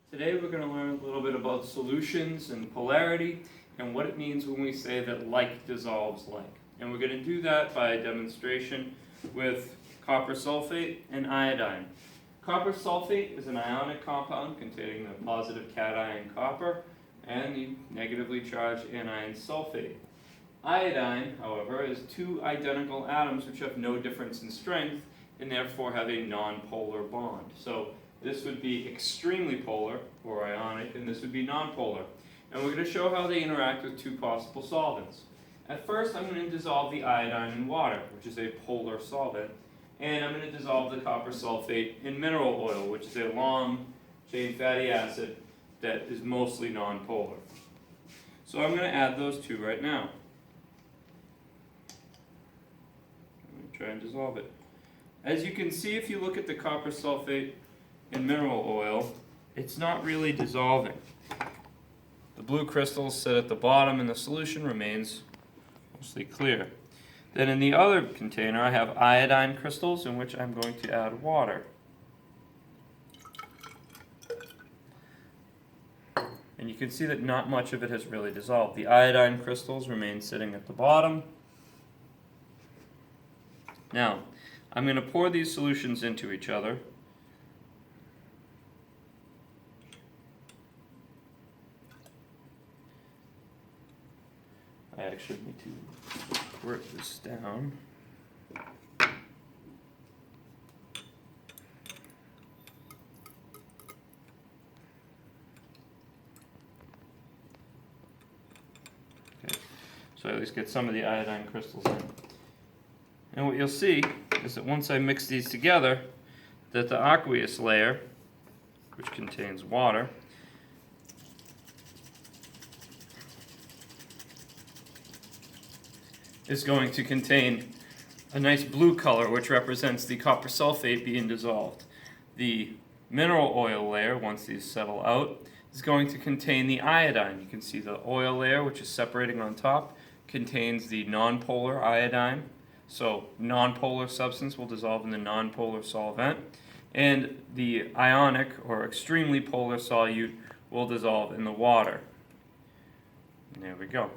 Today we're going to learn a little bit about solutions and polarity and what it means when we say that like dissolves like. And we're going to do that by a demonstration with copper sulfate and iodine. Copper sulfate is an ionic compound containing the positive cation copper and the negatively charged anion sulfate. Iodine, however, is two identical atoms which have no difference in strength and therefore have a non-polar bond. So this would be extremely polar, or ionic, and this would be nonpolar. And we're going to show how they interact with two possible solvents. At first, I'm going to dissolve the iodine in water, which is a polar solvent, and I'm going to dissolve the copper sulfate in mineral oil, which is a long-chain fatty acid that is mostly nonpolar. So I'm going to add those two right now. I'm going to try and dissolve it. As you can see, if you look at the copper sulfate in mineral oil, it's not really dissolving. The blue crystals sit at the bottom and the solution remains mostly clear. Then in the other container I have iodine crystals in which I'm going to add water. And you can see that not much of it has really dissolved. The iodine crystals remain sitting at the bottom. Now, I'm going to pour these solutions into each other. I actually need to squirt this down. Okay, so I at least get some of the iodine crystals in. And what you'll see is that once I mix these together, that the aqueous layer, which contains water, is going to contain a nice blue color, which represents the copper sulfate being dissolved. The mineral oil layer, once these settle out, is going to contain the iodine. You can see the oil layer, which is separating on top, contains the nonpolar iodine. So nonpolar substance will dissolve in the nonpolar solvent. And the ionic, or extremely polar solute, will dissolve in the water. And there we go.